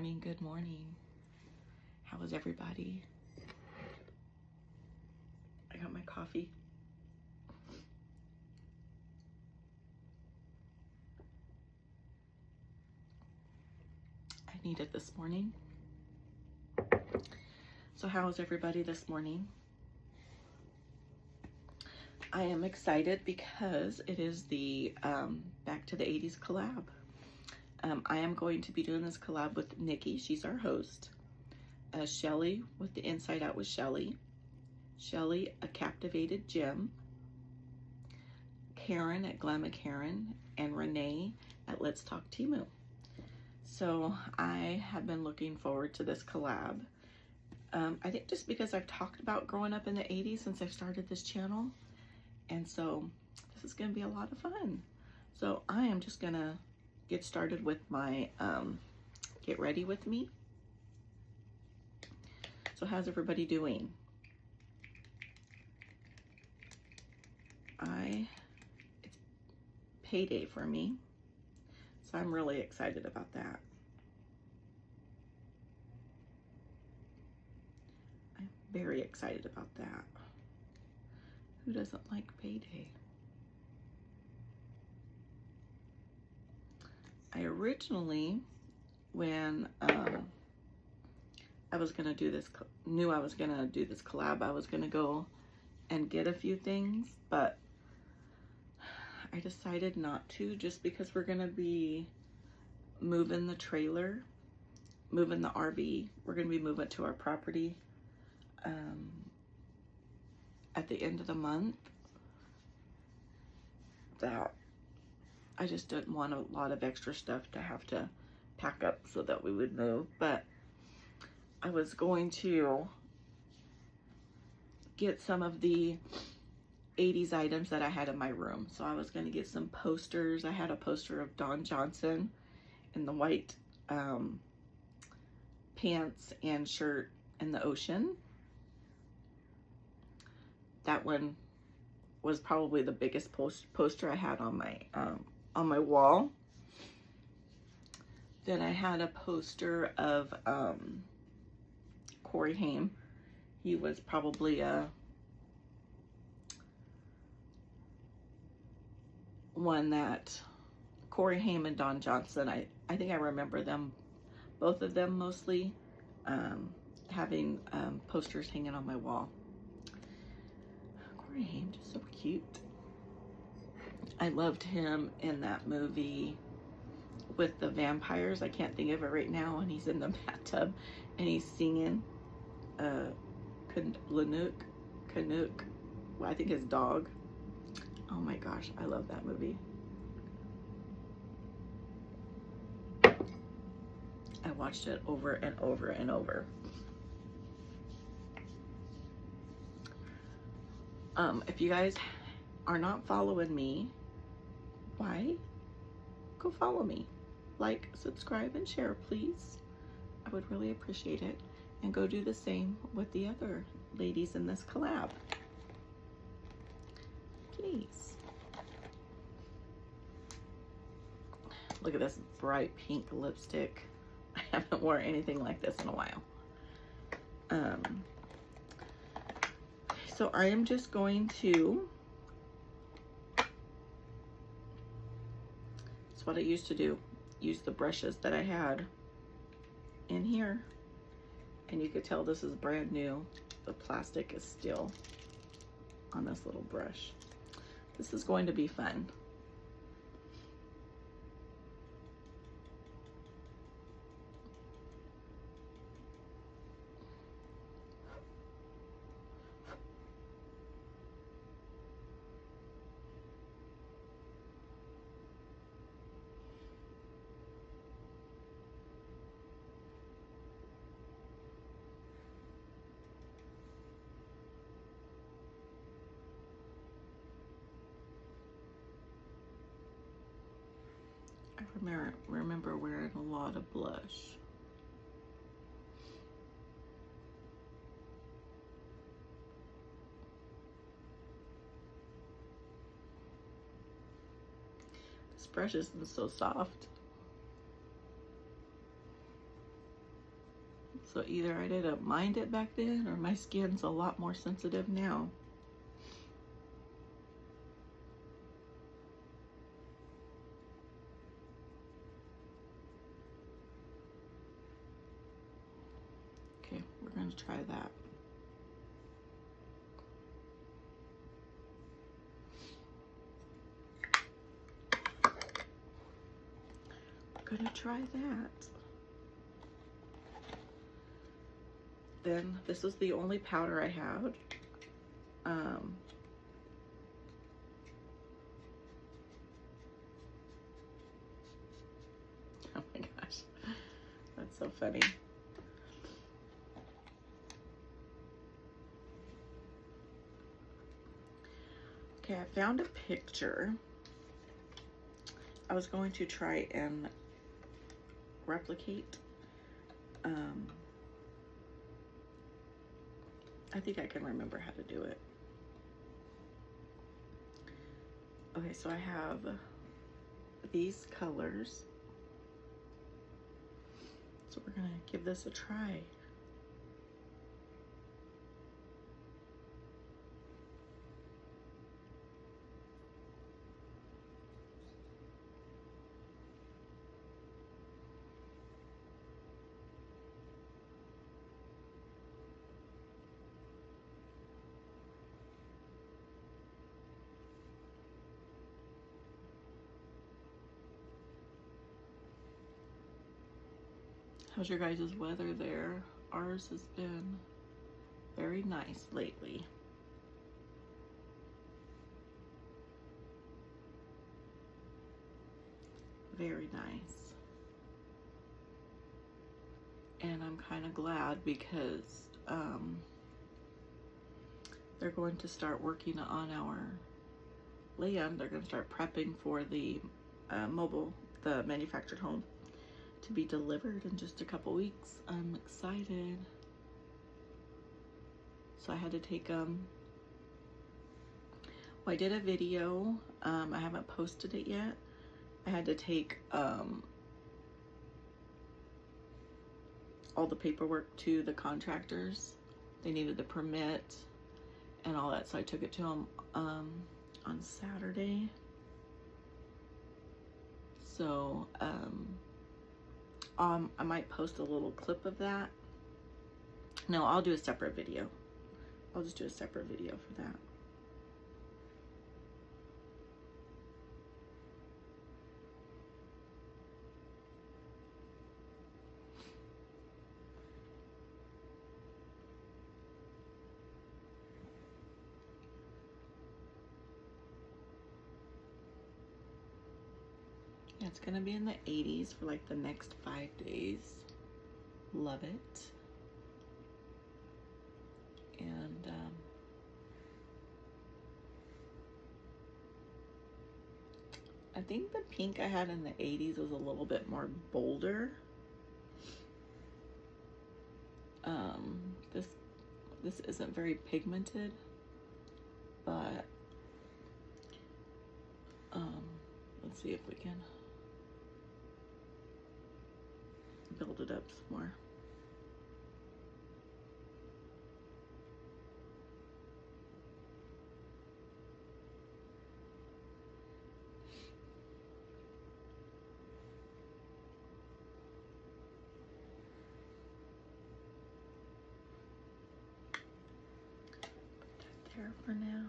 morning, good morning. How is everybody? I got my coffee. I need it this morning. So how is everybody this morning? I am excited because it is the Back to the 80s collab. I am going to be doing this collab with Nikki. She's our host. Shelley with the Inside Out with Shelley. Shelley, a Captivated Gem. Karen at Glamma Karen. And Renee at Let's Talk Timu. So I have been looking forward to this collab. I think just because I've talked about growing up in the 80s since I started this channel. And so this is going to be a lot of fun. So I am just going to get started with my get ready with me. So how's everybody doing? It's payday for me. So I'm really excited about that. I'm very excited about that. Who doesn't like payday? I originally, when I was gonna do this, knew I was gonna do this collab, I was gonna go and get a few things, but I decided not to, just because we're gonna be moving the trailer, moving the RV. We're gonna be moving to our property at the end of the month. That I just didn't want a lot of extra stuff to have to pack up so that we would move, but I was going to get some of the 80s items that I had in my room. So I was going to get some posters. I had a poster of Don Johnson in the white pants and shirt in the ocean. That one was probably the biggest poster I had on my wall. Then I had a poster of Corey Haim. He was probably one that Corey Haim and Don Johnson, I think I remember them, both of them mostly, having posters hanging on my wall. Corey Haim, just so cute. I loved him in that movie with the vampires. I can't think of it right now. And he's in the bathtub and he's singing Canuck, well, I think his dog. Oh my gosh, I love that movie. I watched it over and over and over. If you guys are not following me, why? Go follow me. Like, subscribe, and share, please. I would really appreciate it. And go do the same with the other ladies in this collab. Please. Look at this bright pink lipstick. I haven't worn anything like this in a while. So I am just going to, it's what I used to do, use the brushes that I had in here. And you could tell this is brand new. The plastic is still on this little brush. This is going to be fun. I remember wearing a lot of blush. This brush isn't so soft. So either I didn't mind it back then or my skin's a lot more sensitive now. Okay, we're gonna try that. We're gonna try that. Then this was the only powder I had. Oh my gosh, that's so funny. Okay, I found a picture. I was going to try and replicate. I think I can remember how to do it. Okay, so I have these colors. So we're gonna give this a try. How's your guys' weather there? Ours has been very nice lately. Very nice. And I'm kind of glad because they're going to start working on our land. They're going to start prepping for the the manufactured home to be delivered in just a couple weeks. I'm excited. So I had to take well, I did a video. I haven't posted it yet. I had to take all the paperwork to the contractors. They needed the permit and all that, so I took it to them on Saturday. So I might post a little clip of that. No, I'll do a separate video. I'll just do a separate video for that. Yeah, it's gonna be in the 80s for like the next 5 days. Love it. And I think the pink I had in the 80s was a little bit more bolder. This isn't very pigmented, but let's see if we can build it up some more. Put that there for now.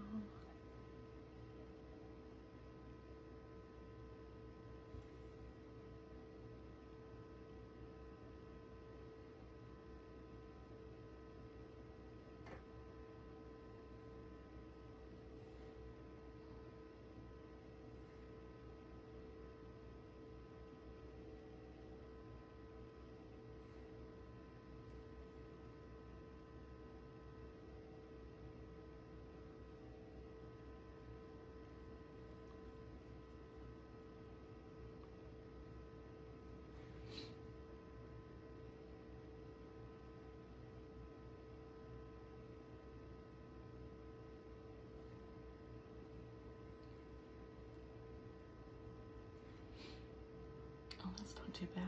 Oh, that's not too bad.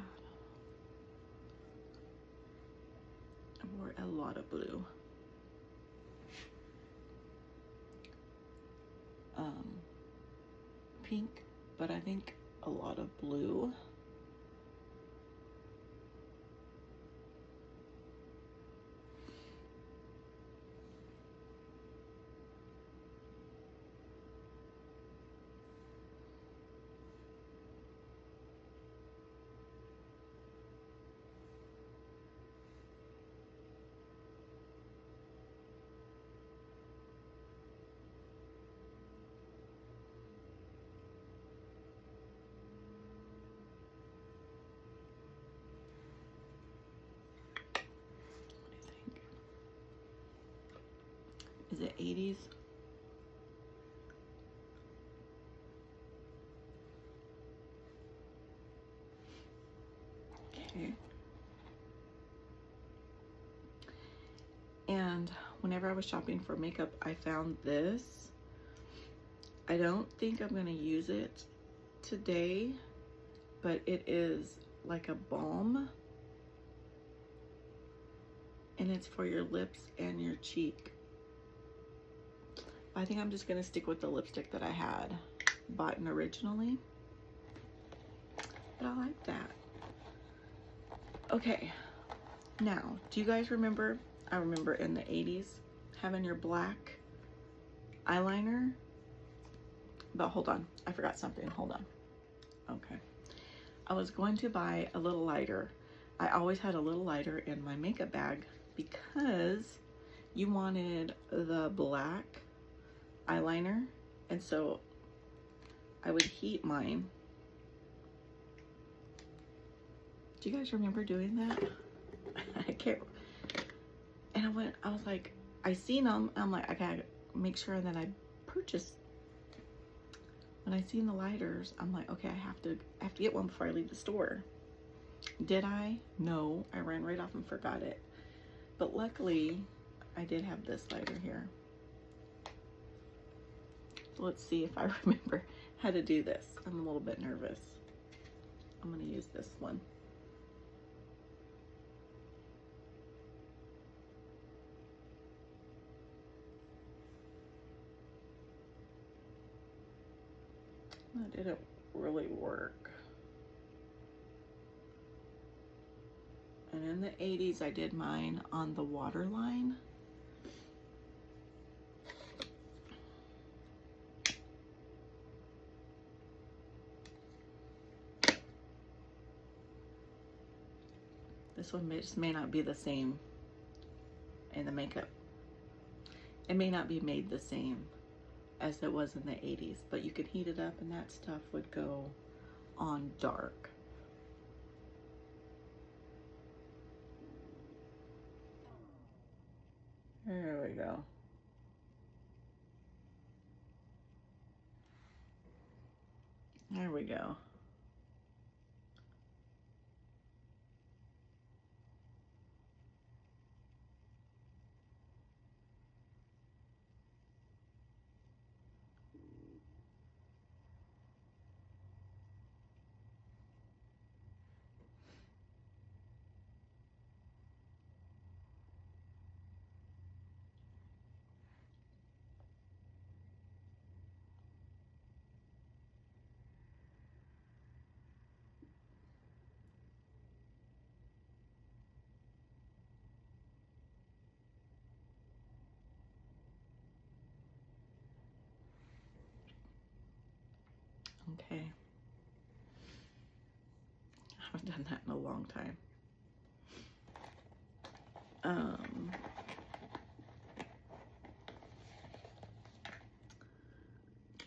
a lot of blue. Pink, but I think a lot of blue. Is it 80s? Okay. And whenever I was shopping for makeup, I found this. I don't think I'm going to use it today, but it is like a balm. And it's for your lips and your cheek. I think I'm just gonna stick with the lipstick that I had bought originally. But I like that. Okay, now, do you guys remember? I remember in the 80s having your black eyeliner. But hold on, I forgot something. Hold on. Okay. I was going to buy a little lighter. I always had a little lighter in my makeup bag because you wanted the black eyeliner, and so I would heat mine. Do you guys remember doing that? I can't. And I was like, I seen them. I'm like, I gotta make sure that I purchase. When I seen the lighters, I'm like, okay, I have to get one before I leave the store. Did I? No, I ran right off and forgot it. But luckily, I did have this lighter here. So let's see if I remember how to do this. I'm a little bit nervous. I'm gonna use this one. That didn't really work. And in the 80s, I did mine on the waterline. This one just may not be the same in the makeup. It may not be made the same as it was in the 80s, but you could heat it up and that stuff would go on dark. There we go. There we go. Okay. I haven't done that in a long time.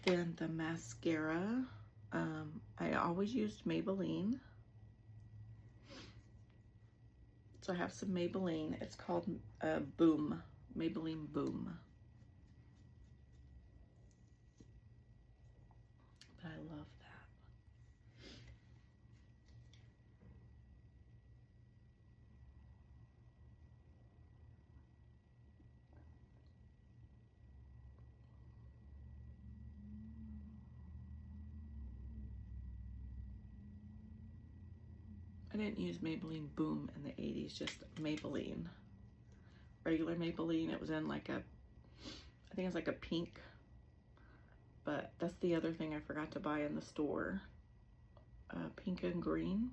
Then the mascara, I always used Maybelline. So I have some Maybelline. It's called Boom, Maybelline Boom. But I love that. I didn't use Maybelline Boom in the 80s, just Maybelline. regular Maybelline. It was in like a, I think it's like a pink, but that's the other thing I forgot to buy in the store. Pink and green.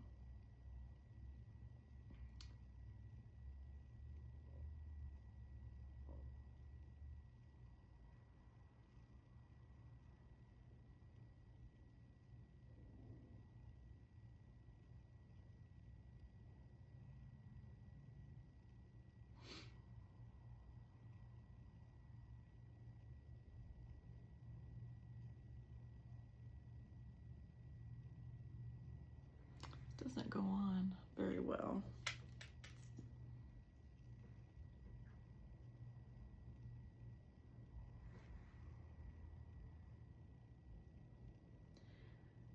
Doesn't go on very well.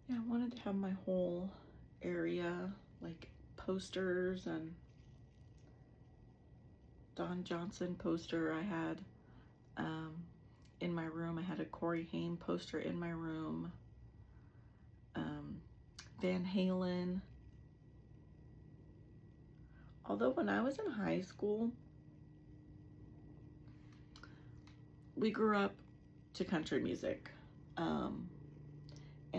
Yeah, I wanted to have my whole area, like posters and Don Johnson poster I had in my room. I had a Corey Haim poster in my room. Van Halen. Although when I was in high school, we grew up to country music. And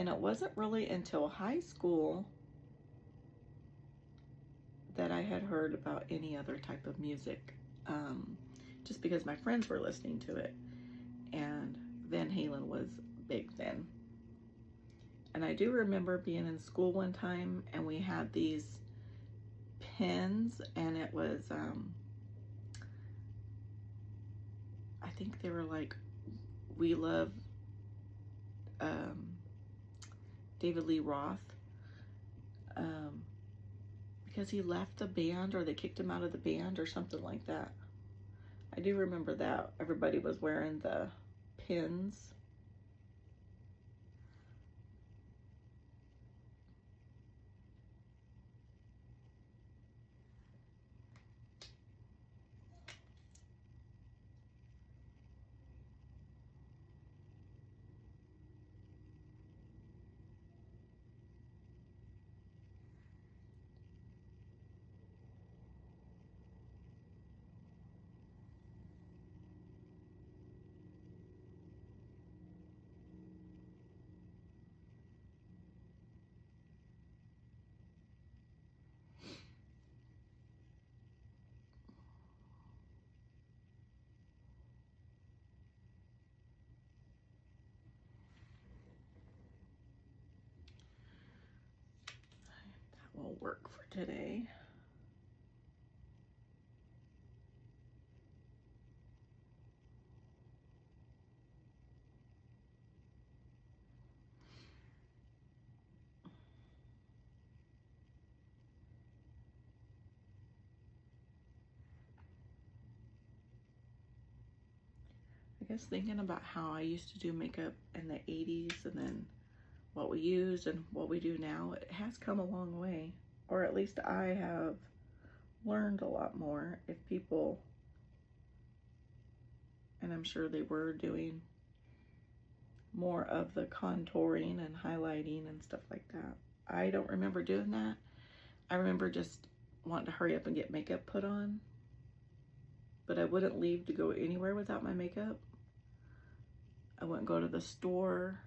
it wasn't really until high school that I had heard about any other type of music, just because my friends were listening to it, and Van Halen was big then. And I do remember being in school one time and we had these pins, and it was, I think they were like, "We love David Lee Roth," because he left the band, or they kicked him out of the band or something like that. I do remember that. Everybody was wearing the pins. That will work for today. I guess thinking about how I used to do makeup in the 80s and then what we used and what we do now, it has come a long way. Or at least I have learned a lot more. If people, and I'm sure they were doing more of the contouring and highlighting and stuff like that. I don't remember doing that. I remember just wanting to hurry up and get makeup put on. But I wouldn't leave to go anywhere without my makeup. I wouldn't go to the store.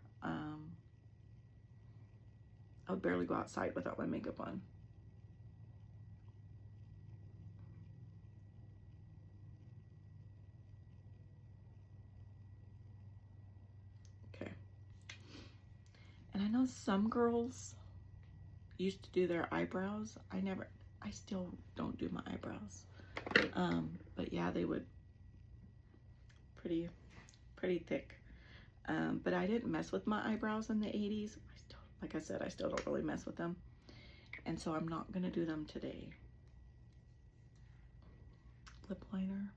I would barely go outside without my makeup on. Okay. And I know some girls used to do their eyebrows. I still don't do my eyebrows. But yeah, they would pretty thick. But I didn't mess with my eyebrows in the 80s. Like I said, I still don't really mess with them. And so I'm not gonna do them today. Lip liner.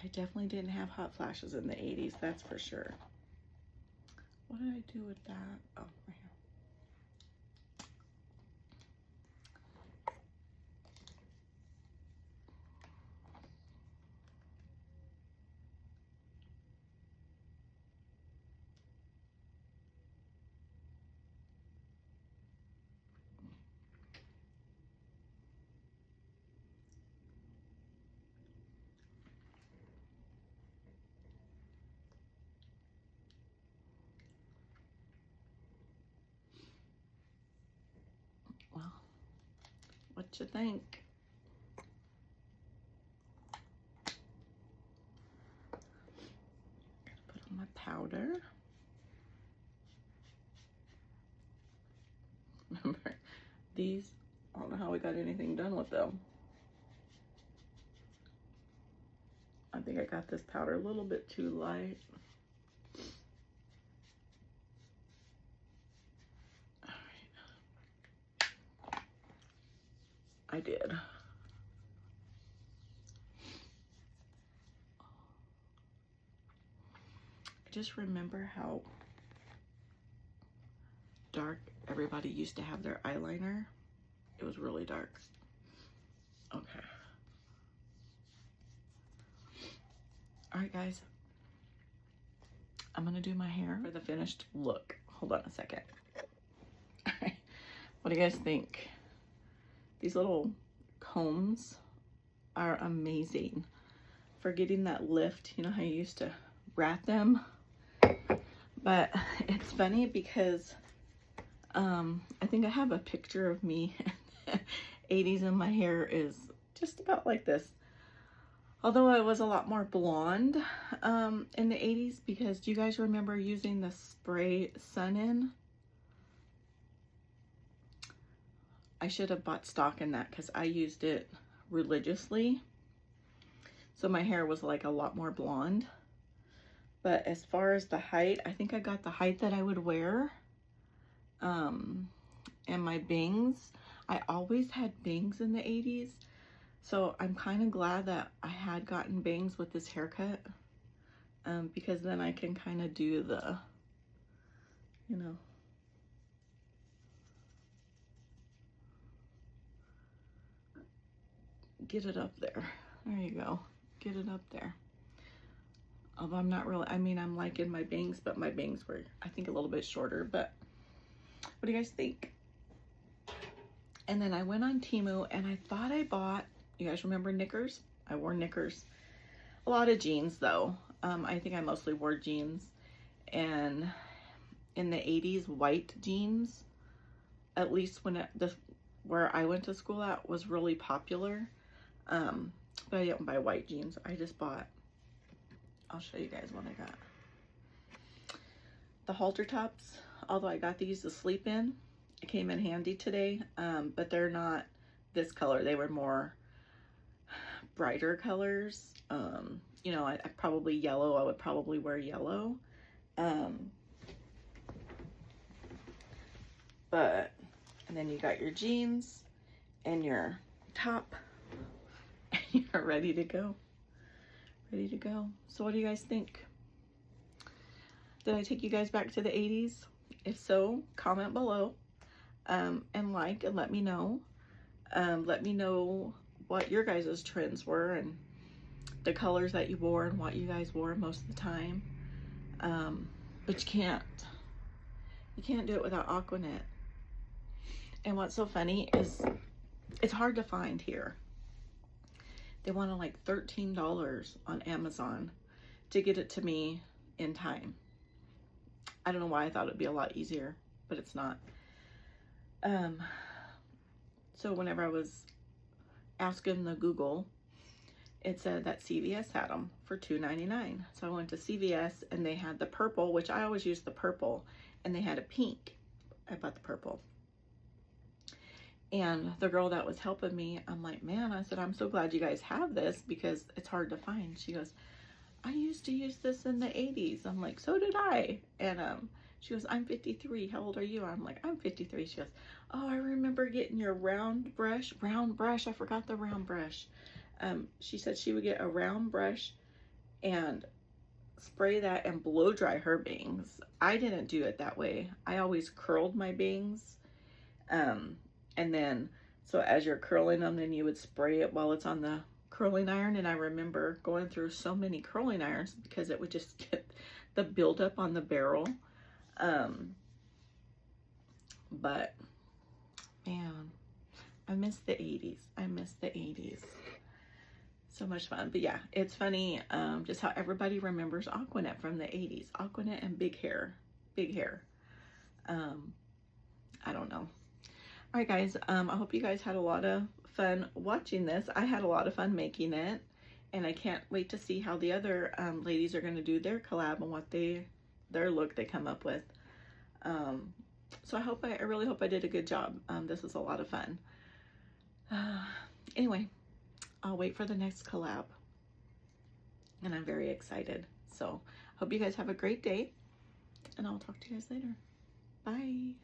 I definitely didn't have hot flashes in the 80s, that's for sure. What did I do with that? Oh, right here. Well, what you think? Put on my powder. Remember, these, I don't know how we got anything done with them. I think I got this powder a little bit too light. All right. I did. I just remember how dark everybody used to have their eyeliner. It was really dark. Okay. All right, guys. I'm gonna do my hair for the finished look. Hold on a second. All right. What do you guys think? These little combs are amazing for getting that lift. You know how you used to wrap them? But it's funny because I think I have a picture of me in the 80s and my hair is just about like this. Although I was a lot more blonde in the 80s, because do you guys remember using the spray Sun-In? I should have bought stock in that because I used it religiously. So my hair was like a lot more blonde. But as far as the height, I think I got the height that I would wear. And my bangs, I always had bangs in the 80s. So I'm kind of glad that I had gotten bangs with this haircut. Because then I can kind of do the, you know, get it up there. There you go. Get it up there. Although I'm not really, I mean, I'm liking my bangs, but my bangs were, I think, a little bit shorter. But what do you guys think? And then I went on Temu and I thought I bought, you guys remember knickers? I wore knickers. A lot of jeans though. I think I mostly wore jeans. And in the 80s, white jeans, at least when where I went to school at, was really popular. But I didn't buy white jeans. I just bought, I'll show you guys what I got. The halter tops, although I got these to sleep in. It came in handy today, but they're not this color. They were more brighter colors. You know, I probably yellow. I would probably wear yellow. But, and then you got your jeans and your top, and you're ready to go. Ready to go. So what do you guys think? Did I take you guys back to the 80s? If so, comment below, and like, and let me know. Let me know what your guys' trends were and the colors that you wore and what you guys wore most of the time. But you can't do it without Aquanet. And what's so funny is it's hard to find here. They wanted like $13 on Amazon to get it to me in time. I don't know why I thought it'd be a lot easier, but it's not. So whenever I was asking the Google, it said that CVS had them for $2.99. So I went to CVS and they had the purple, which I always use the purple, and they had a pink. I bought the purple. And the girl that was helping me, I'm like, man, I said, I'm so glad you guys have this because it's hard to find. She goes, I used to use this in the 80s. I'm like, so did I. And she goes, I'm 53. How old are you? I'm like, I'm 53. She goes, oh, I remember getting your round brush. I forgot the round brush. She said she would get a round brush and spray that and blow dry her bangs. I didn't do it that way. I always curled my bangs. And then, so as you're curling them, then you would spray it while it's on the curling iron. And I remember going through so many curling irons because it would just get the buildup on the barrel. But man, I miss the 80s. I miss the 80s. So much fun. But yeah, it's funny just how everybody remembers Aquanet from the 80s. Aquanet and big hair. Big hair. I don't know. All right, guys. I hope you guys had a lot of fun watching this. I had a lot of fun making it. And I can't wait to see how the other ladies are going to do their collab and what their look they come up with. So I really hope I did a good job. This was a lot of fun. Anyway, I'll wait for the next collab. And I'm very excited. So hope you guys have a great day. And I'll talk to you guys later. Bye.